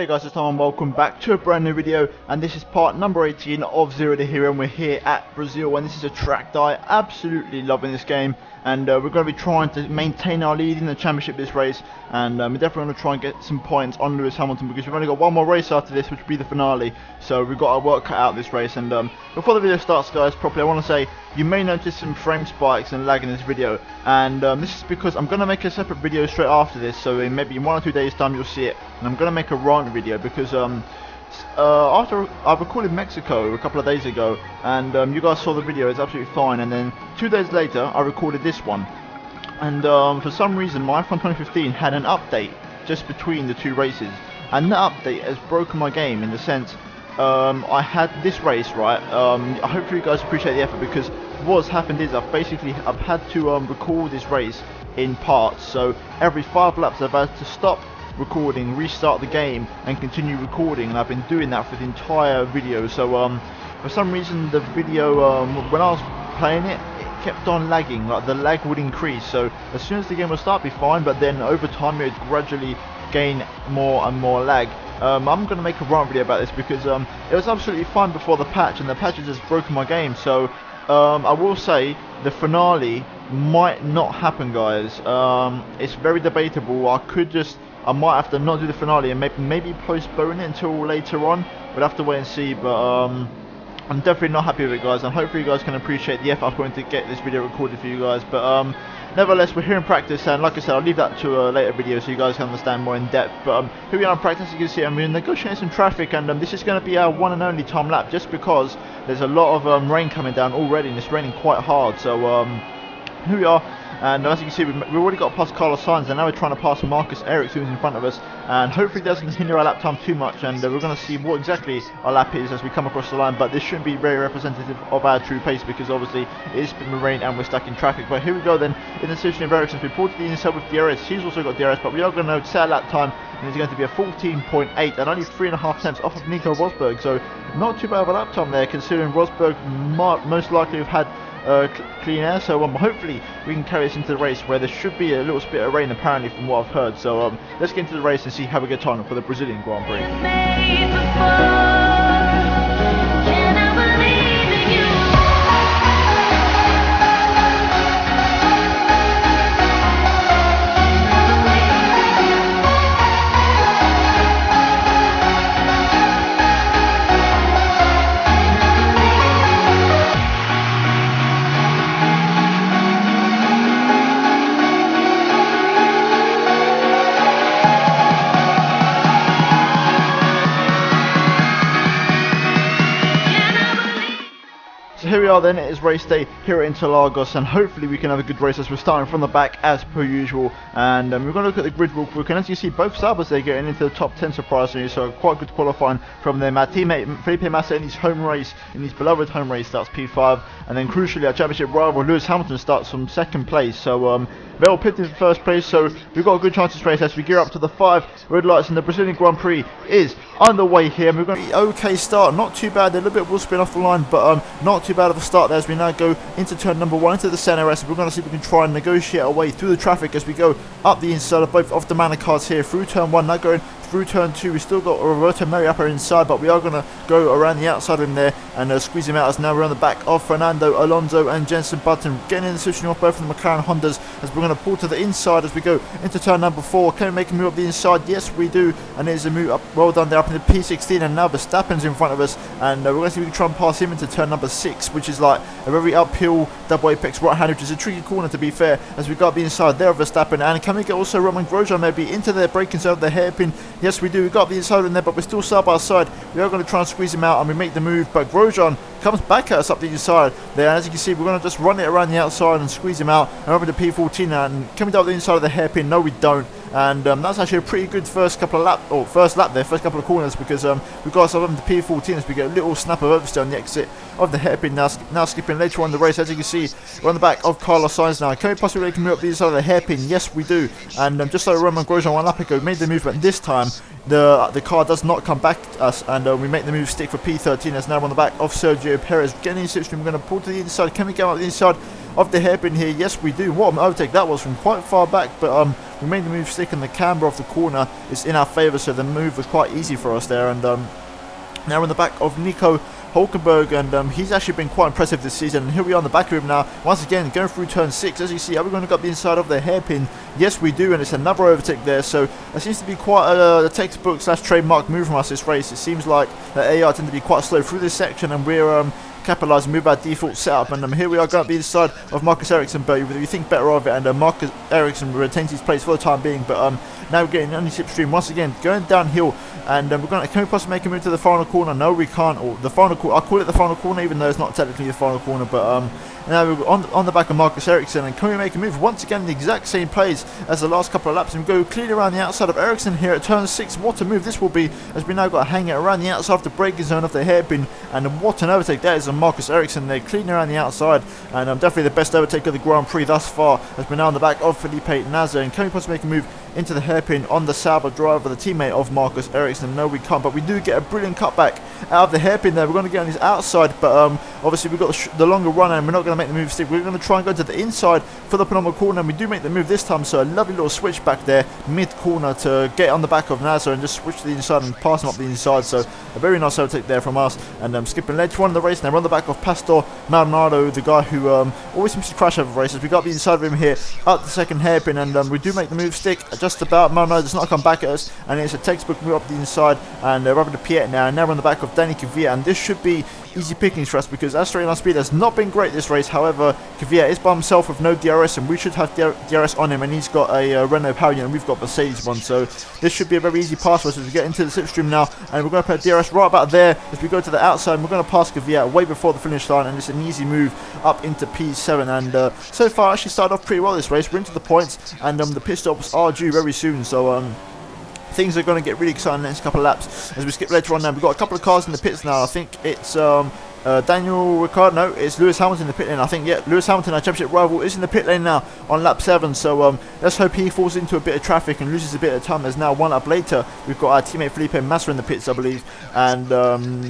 Hey guys, it's Tom and welcome back to a brand new video, and this is part number 18 of Zero2Hero, and we're here at Brazil, and this is a track that I absolutely loving this game, and we're going to be trying to maintain our lead in the championship this race, and we're definitely going to try and get some points on Lewis Hamilton because we've only got one more race after this, which will be the finale, so we've got our work cut out this race. And before the video starts, guys, properly, I want to say you may notice some frame spikes and lag in this video, and this is because I'm going to make a separate video straight after this, so in maybe 1 or 2 days time you'll see it, and I'm going to make a rant video because after I recorded Mexico a couple of days ago, and you guys saw the video, it's absolutely fine, and then 2 days later I recorded this one, and for some reason my iPhone 2015 had an update just between the two races, and that update has broken my game in the sense I had this race, right, hopefully you guys appreciate the effort, because what's happened is I've had to record this race in parts, so every 5 laps I've had to stop recording, restart the game and continue recording, and I've been doing that for the entire video. So for some reason the video, when I was playing it, it kept on lagging, like the lag would increase, so as soon as the game would start it'd be fine, but then over time it would gradually gain more and more lag. I'm going to make a rant video about this because it was absolutely fine before the patch, and the patch has just broken my game. So I will say the finale might not happen, guys. It's very debatable. I might have to not do the finale and maybe postpone it until later on. We'll have to wait and see, but I'm definitely not happy with it, guys, and hopefully you guys can appreciate the effort I'm going to get this video recorded for you guys. But nevertheless, we're here in practice, and like I said, I'll leave that to a later video so you guys can understand more in depth. But here we are in practice. You can see I'm negotiating some traffic, and this is going to be our one and only time lap, just because there's a lot of rain coming down already, and it's raining quite hard. So here we are. And as you can see, we've already got past Carlos Sainz, and now we're trying to pass Marcus Ericsson, who's in front of us, and hopefully it doesn't hinder our lap time too much, and we're going to see what exactly our lap is as we come across the line. But this shouldn't be very representative of our true pace, because obviously it is been rain and we're stuck in traffic. But here we go then, in the situation of Ericsson, we pulled to the inside with DRS. He's also got DRS, but we are going to set our lap time, and it's going to be a 14.8 and only 3.5 tenths off of Nico Rosberg, so not too bad of a lap time there, considering Rosberg might most likely have had clean air. So hopefully we can carry this into the race, where there should be a little bit of rain apparently from what I've heard. So let's get into the race and see how we get on for the Brazilian Grand Prix. So here we are then, it is race day here at Interlagos, and hopefully we can have a good race as we're starting from the back as per usual. And we're going to look at the grid real quick, and as you see, both Sabers are getting into the top 10 surprisingly, so quite good qualifying from them. Our teammate Felipe Massa in his home race, in his beloved home race, starts P5, and then crucially our championship rival Lewis Hamilton starts from 2nd place. So they're all pinned in 1st place, so we've got a good chance to race as we gear up to the 5 red lights, and the Brazilian Grand Prix is underway here. And we're going to be okay start, not too bad, a little bit will spin off the line, but not too bad of a start there as we now go into turn number 1 into the centre S. We're going to see if we can try and negotiate our way through the traffic as we go up the inside of both of the Manor cars here through turn 1, now going through turn 2. We still got Roberto Mariappa inside, but we are going to go around the outside of him there and squeeze him out, as now we're on the back of Fernando Alonso and Jenson Button, getting in the situation off both of the McLaren Hondas as we're going to pull to the inside as we go into turn number 4. Can we make a move up the inside? Yes, we do, and there's a move up, well done there, up in the P16, and now Verstappen's in front of us, and we're going to see if we can try and pass him into turn number 6, which is like a very uphill double apex right hand, which is a tricky corner to be fair, as we got the inside there of Verstappen. And can we get also Roman Grosjean maybe into the braking zone of the hairpin? Yes, we do. We got the inside in there, but we're still side by side. We are going to try and squeeze him out, and we make the move, but Grosjean comes back at us up the inside there, and as you can see, we're going to just run it around the outside and squeeze him out, and over to P14 now. And can we do the inside of the hairpin? No, we don't. And that's actually a pretty good first couple of first lap there, first couple of corners, because we've got ourselves up to P14 as we get a little snap of oversteer on the exit of the hairpin. Now skipping later on in the race, as you can see, we're on the back of Carlos Sainz now. Can we possibly move up the inside of the hairpin? Yes, we do. And just like Roman Grosjean 1 lap ago made the movement, this time the car does not come back to us, and we make the move stick for P13 as now we're on the back of Sergio Perez. Getting in situation, we're going to pull to the inside. Can we get out the inside of the hairpin here? Yes, we do. What an overtake that was from quite far back, but we made the move stick, and the camber of the corner is in our favour, so the move was quite easy for us there. And now we're on the back of Nico Hulkenberg, and he's actually been quite impressive this season. And here we are on the back of him now, once again going through turn 6. As you see, are we going to go up the inside of the hairpin? Yes, we do, and it's another overtake there. So that seems to be quite a textbook / trademark move from us this race. It seems like the AI tend to be quite slow through this section, and we're capitalising with our default setup. And here we are going up the inside of Marcus Ericsson, but we think better of it, and Marcus Ericsson retains his place for the time being. But now we're getting on the slipstream once again, going downhill, and we're going to, can we possibly make a move to the final corner? No, we can't. Or the final corner, I call it the final corner, even though it's not technically the final corner. But now we're on the back of Marcus Ericsson, and can we make a move once again in the exact same place as the last couple of laps, and go clearly around the outside of Ericsson here at turn 6. What a move this will be, as we now got to hang it around the outside of the braking zone of the hairpin, and what an overtake that is on Marcus Ericsson there, clean around the outside, and definitely the best overtake of the Grand Prix thus far, as we're now on the back of Felipe Nasr. And can we possibly make a move into the hairpin on the Sauber driver, the teammate of Marcus Ericsson? No, we can't, but we do get a brilliant cutback out of the hairpin there. We're going to get on his outside, but obviously we've got the longer run, and we're not going to make the move stick. We're going to try and go to the inside for the penultimate corner, and we do make the move this time. So a lovely little switch back there mid corner to get on the back of Nasr and just switch to the inside and pass him up the inside. So a very nice overtake there from us, and skipping later on in the race now, we're on the back of Pastor Maldonado, the guy who always seems to crash over races. We got the inside of him here up the second hairpin, and we do make the move stick just about. Maldonado does not come back at us, and it's a textbook move up the inside, and rubbing the Piet now, and now we're on the back of Danny Kvyat, and this should be easy pickings for us, because our straight line speed has not been great this race. However, Kvyat is by himself with no DRS, and we should have DRS on him, and he's got a Renault Power Unit, and we've got Mercedes one, so this should be a very easy pass for us as we get into the slipstream now, and we're going to put DRS right about there as we go to the outside, and we're going to pass Kvyat way before the finish line, and it's an easy move up into P7. And so far actually started off pretty well this race. We're into the points, and the pit stops are due very soon, so things are going to get really exciting in the next couple of laps as we skip later on. Now we've got a couple of cars in the pits now. I think it's Daniel Ricciardo, no, it's Lewis Hamilton in the pit lane. I think, yeah, Lewis Hamilton, our championship rival, is in the pit lane now on lap 7. So let's hope he falls into a bit of traffic and loses a bit of time. There's now one lap later. We've got our teammate Felipe Massa in the pits, I believe, and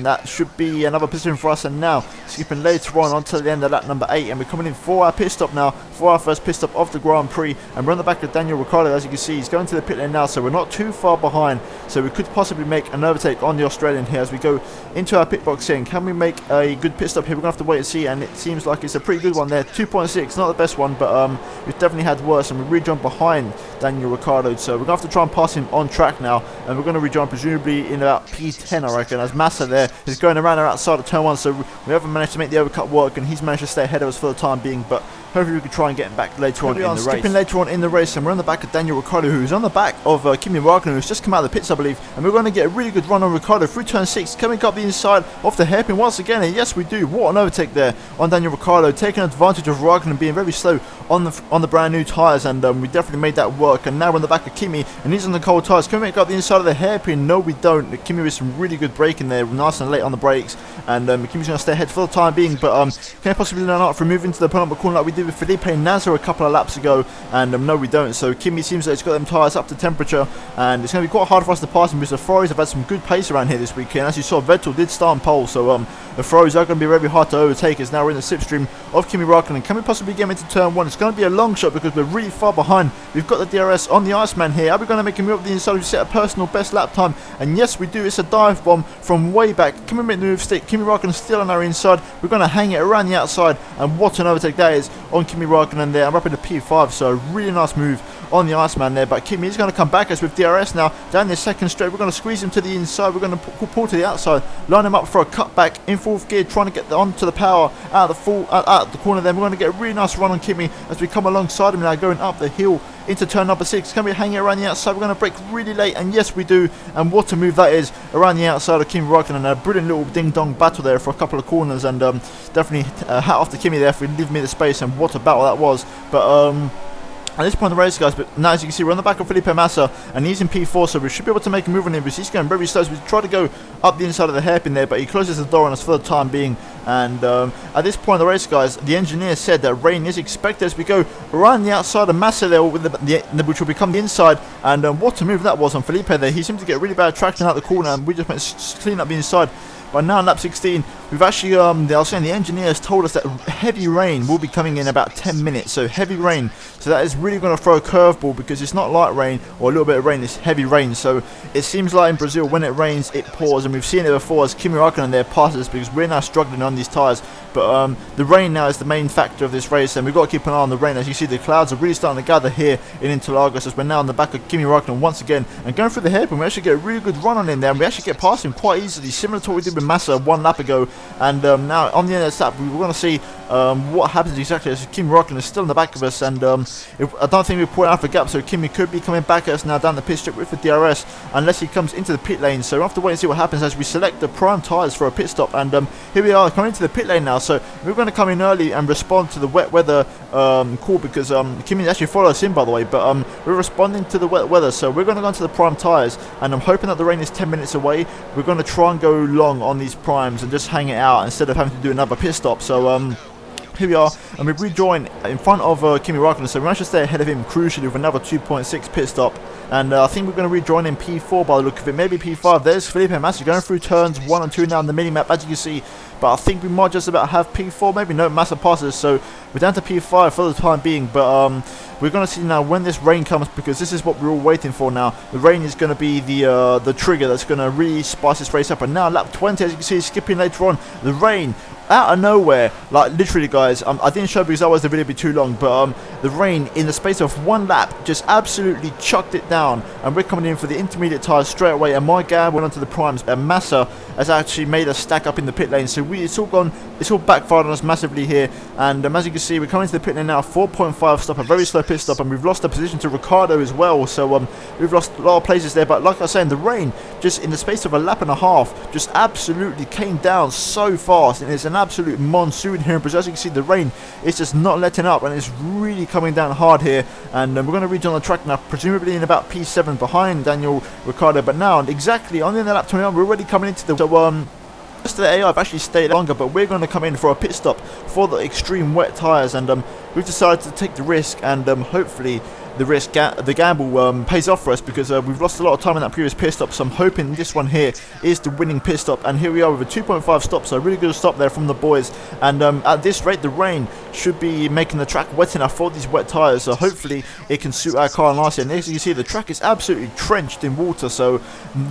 that should be another position for us. And now skipping later on onto the end of lap number 8, and we're coming in for our pit stop now, for our first pit stop of the Grand Prix, and we're on the back of Daniel Ricciardo. As you can see, he's going to the pit lane now, so we're not too far behind, so we could possibly make an overtake on the Australian here as we go into our pit box here. And can we make a good pit stop here? We're going to have to wait and see, and it seems like it's a pretty good one there. 2.6, not the best one, but we've definitely had worse, and we rejoin behind Daniel Ricciardo, so we're going to have to try and pass him on track now, and we're going to rejoin presumably in about P10, I reckon, as Massa there is going around our outside of turn 1, so we haven't managed to make the overcut work, and he's managed to stay ahead of us for the time being, but hopefully we can try and get him back later on in the race. Skipping later on in the race, and we're on the back of Daniel Ricciardo, who's on the back of Kimi Räikkönen, who's just come out of the pits, I believe, and we're going to get a really good run on Ricciardo through turn 6, coming up the inside of the hairpin once again, and yes we do. What an overtake there on Daniel Ricciardo, taking advantage of Räikkönen being very slow on the brand new tyres, and we definitely made that work. And now we're on the back of Kimi, and he's on the cold tyres. Can we make up the inside of the hairpin? No we don't. Kimi with some really good braking there, nice and late on the brakes, and Kimi's going to stay ahead for the time being, but can I possibly learn out from moving to the penultimate corner like we did with Felipe Nasr a couple of laps ago? And no we don't. So Kimi seems like he's got them tyres up to temperature, and it's going to be quite hard for us to pass him because the Ferraris have had some good pace around here this weekend. As you saw, Vettel did start on pole, so the Ferraris are going to be very hard to overtake us. Now we're in the slipstream of Kimi Räikkönen. Can we possibly get him into turn 1? It's going to be a long shot because we're really far behind. We've got the DRS on the Iceman here. Are we going to make him move up the inside? We set a personal best lap time, and yes we do. It's a dive bomb from way back. Can we make the move stick? Kimi Räikkönen still on our inside. We're going to hang it around the outside, and what an overtake that is on Kimi Räikkönen there. I'm up in the P5, so a really nice move on the Iceman there, but Kimi is going to come back as with DRS now down this second straight. We're going to squeeze him to the inside. We're going to pull to the outside, line him up for a cutback in 4th gear, trying to get onto the power out of the corner. Then we're going to get a really nice run on Kimi as we come alongside him now, going up the hill into turn number 6. Can we hang it around the outside? We're going to brake really late, and yes we do. And what a move that is around the outside of Kimi Räikkönen. A brilliant little ding dong battle there for a couple of corners, and definitely hat off to Kimi there for leaving me the space, and what a battle that was. But at this point in the race, guys, but now as you can see, we're on the back of Felipe Massa, and he's in P4, so we should be able to make a move on him, because he's going very slow. So we try to go up the inside of the hairpin there, but he closes the door on us for the time being. And at this point in the race, guys, the engineer said that rain is expected as we go around the outside of Massa there, with which will become the inside. And what a move that was on Felipe there. He seemed to get really bad traction out the corner, and we just went clean up the inside. But now on lap 16, we've actually, I was saying the engineers told us that heavy rain will be coming in about 10 minutes. So heavy rain. So that is really going to throw a curveball because it's not light rain or a little bit of rain, it's heavy rain. So it seems like in Brazil when it rains it pours, and we've seen it before as Kimi Räikkönen there passes because we're now struggling on these tyres. But the rain now is the main factor of this race, and we've got to keep an eye on the rain. As you see, the clouds are really starting to gather here in Interlagos as we're now on the back of Kimi Räikkönen once again and going through the hairpin. We actually get a really good run on him there, and we actually get past him quite easily, similar to what we did with Massa 1 lap ago. And now on the end of this lap we're going to see what happens exactly as Kimi Räikkönen is still in the back of us, and I don't think we're putting out a gap, so Kimi could be coming back at us now down the pit strip with the DRS unless he comes into the pit lane. So we'll have to wait and see what happens as we select the prime tyres for a pit stop. And here we are coming into the pit lane now, so we're going to come in early and respond to the wet weather call because Kimi actually followed us in, by the way, but we're responding to the wet weather, so we're going to go into the prime tyres, and I'm hoping that the rain is 10 minutes away. We're going to try and go long on these primes and just hang it out instead of having to do another pit stop. So here we are, and we've rejoined in front of Kimi Räikkönen, so we managed to stay ahead of him crucially with another 2.6 pit stop. And I think we're going to rejoin in P4 by the look of it, maybe P5. There's Felipe Massa going through turns 1 and 2 now on the mini-map, as you can see. But I think we might just about have P4, maybe no, Massa passes, so we're down to P5 for the time being. But we're going to see now when this rain comes, because this is what we're all waiting for now. The rain is going to be the trigger that's going to really spice this race up. And now lap 20, as you can see, skipping later on, the rain out of nowhere, like literally guys, I didn't show because otherwise the video would be too long, but the rain in the space of 1 lap just absolutely chucked it down, and we're coming in for the intermediate tyres straight away, and my gab went onto the primes, and Massa has actually made us stack up in the pit lane, so it's all backfired on us massively here. And as you can see, we're coming to the pit lane now, 4.5 stop, a very slow pit stop, and we've lost the position to Ricardo as well, so we've lost a lot of places there. But like I was saying, the rain just in the space of a lap and a half just absolutely came down so fast, and it's an absolute monsoon here in Brazil. As you can see, the rain is just not letting up, and it's really coming down hard here. And we're going to reach on the track now, presumably in about P7 behind Daniel Ricciardo. But now, exactly on the end of lap 21, we're already coming into the rest of the AI have actually stayed longer, but we're going to come in for a pit stop for the extreme wet tyres, and we've decided to take the risk, and hopefully the gamble pays off for us, because we've lost a lot of time in that previous pit stop. So I'm hoping this one here is the winning pit stop, and here we are with a 2.5 stop, so a really good stop there from the boys. And at this rate the rain should be making the track wet enough for these wet tyres, so hopefully it can suit our car nicely. And as you can see, the track is absolutely drenched in water, so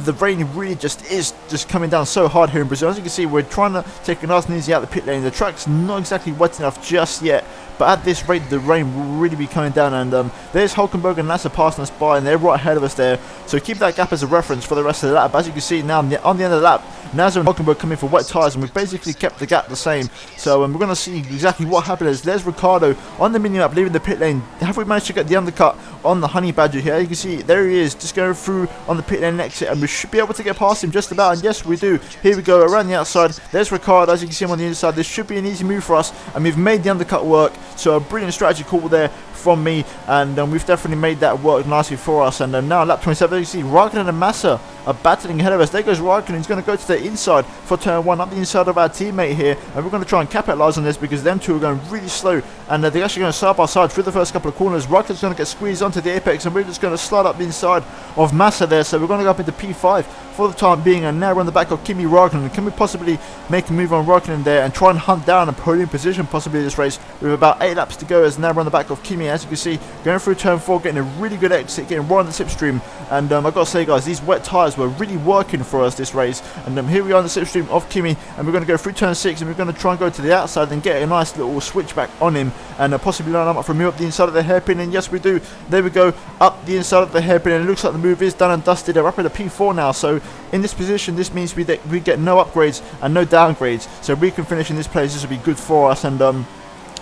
the rain really is just coming down so hard here in Brazil. As you can see, we're trying to take it nice and easy out the pit lane. The track's not exactly wet enough just yet, but at this rate the rain will really be coming down. And there's Hulkenberg and Nasser passing us by, and they're right ahead of us there, so keep that gap as a reference for the rest of the lap. As you can see now on the end of the lap, Nasser and Hulkenberg coming for wet tyres, and we've basically kept the gap the same. So we're going to see exactly what happened. There's Ricardo on the mini map leaving the pit lane. Have we managed to get the undercut on the Honey Badger here? You can see there he is, just going through on the pit lane exit, and we should be able to get past him just about, and yes we do. Here we go around the outside. There's Ricardo, as you can see him on the inside. This should be an easy move for us, and we've made the undercut work, so a brilliant strategy call there from me, and we've definitely made that work nicely for us. And now lap 27, you see Räikkönen and Massa are battling ahead of us. There goes Räikkönen, he's going to go to the inside for turn 1, up the inside of our teammate here, and we're going to try and capitalise on this because them two are going really slow, and they're actually going side by side through the first couple of corners. Räikkönen's going to get squeezed onto the apex, and we're just going to slide up the inside of Massa there, so we're going to go up into P5 for the time being. And now we're on the back of Kimi Räikkönen. Can we possibly make a move on Räikkönen there and try and hunt down a podium position possibly this race with about 8 laps to go, as now we're on the back of Kimi, as you can see, going through turn 4, getting a really good exit, getting right on the slipstream. And I've got to say guys, these wet tyres were really working for us this race. And here we are on the slipstream of Kimi, and we're going to go through turn 6, and we're going to try and go to the outside and get a nice little switchback on him, and possibly line up from here up the inside of the hairpin. And yes we do, there we go, up the inside of the hairpin, and it looks like the move is done and dusted. We're up at a P4 now, so in this position this means we get no upgrades and no downgrades, so we can finish in this place. This will be good for us. And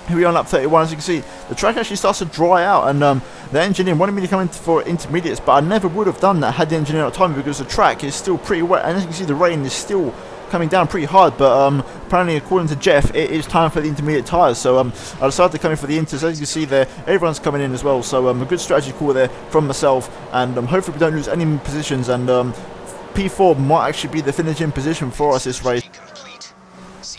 here we are on lap 31. As you can see, the track actually starts to dry out, and the engineer wanted me to come in for intermediates, but I never would have done that had the engineer not told me, because the track is still pretty wet, and as you can see the rain is still coming down pretty hard. But apparently according to Jeff it is time for the intermediate tyres, so I decided to come in for the inters. As you can see there, everyone's coming in as well, so a good strategy call there from myself, and hopefully we don't lose any positions, and P4 might actually be the finishing position for us this race.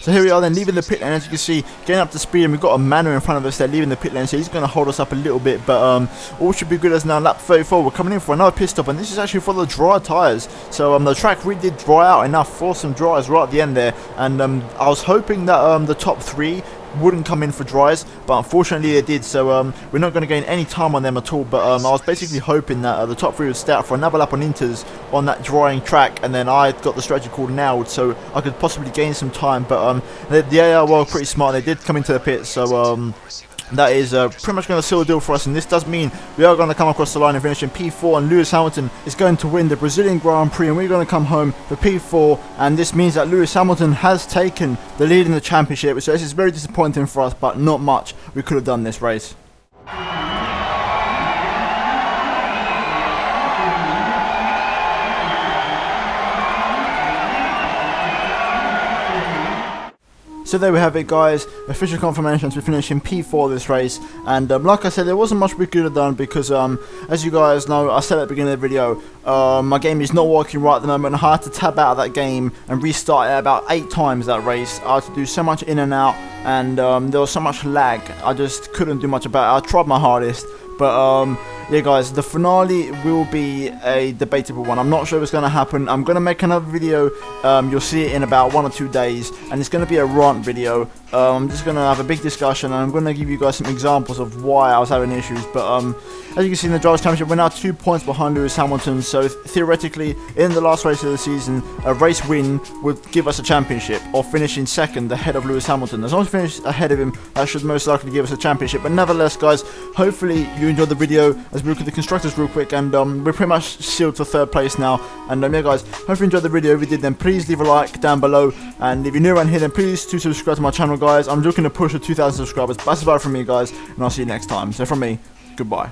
So here we are then leaving the pit lane, as you can see, getting up to speed, and we've got a Manor in front of us there leaving the pit lane, so he's going to hold us up a little bit, but all should be good as now lap 34. We're coming in for another pit stop, and this is actually for the dry tyres. So the track really did dry out enough for some dries right at the end there, and I was hoping that the top 3 wouldn't come in for dries, but unfortunately they did, so we're not going to gain any time on them at all. But I was basically hoping that the top 3 would stay out for another lap on inters on that drying track, and then I got the strategy called nailed, so I could possibly gain some time. But the AR were pretty smart, they did come into the pit, so that is pretty much going to seal the deal for us, and this does mean we are going to come across the line and finish in P4, and Lewis Hamilton is going to win the Brazilian Grand Prix, and we're going to come home for P4, and this means that Lewis Hamilton has taken the lead in the championship. So this is very disappointing for us, but not much we could have done this race. So there we have it, guys, official confirmation to finish in P4 this race, and like I said, there wasn't much we could have done because as you guys know, I said at the beginning of the video, my game is not working right at the moment. I had to tab out of that game and restart it about 8 times that race. I had to do so much in and out, and there was so much lag, I just couldn't do much about it. I tried my hardest, but yeah guys, the finale will be a debatable one. I'm not sure if it's going to happen. I'm going to make another video, you'll see it in about 1 or 2 days, and it's going to be a rant video. I'm just going to have a big discussion, and I'm going to give you guys some examples of why I was having issues. But as you can see in the Drivers' Championship, we're now 2 points behind Lewis Hamilton, so theoretically in the last race of the season, a race win would give us a championship, or finishing second ahead of Lewis Hamilton. As long as we finish ahead of him, that should most likely give us a championship. But nevertheless guys, hopefully you enjoyed the video as we look at the constructors real quick, and we're pretty much sealed for 3rd place now. And yeah guys, hopefully you enjoyed the video. If you did, then please leave a like down below, and if you're new around here, then please do subscribe to my channel guys. I'm looking to push to 2,000 subscribers. That's about it from me guys, and I'll see you next time. So from me, goodbye.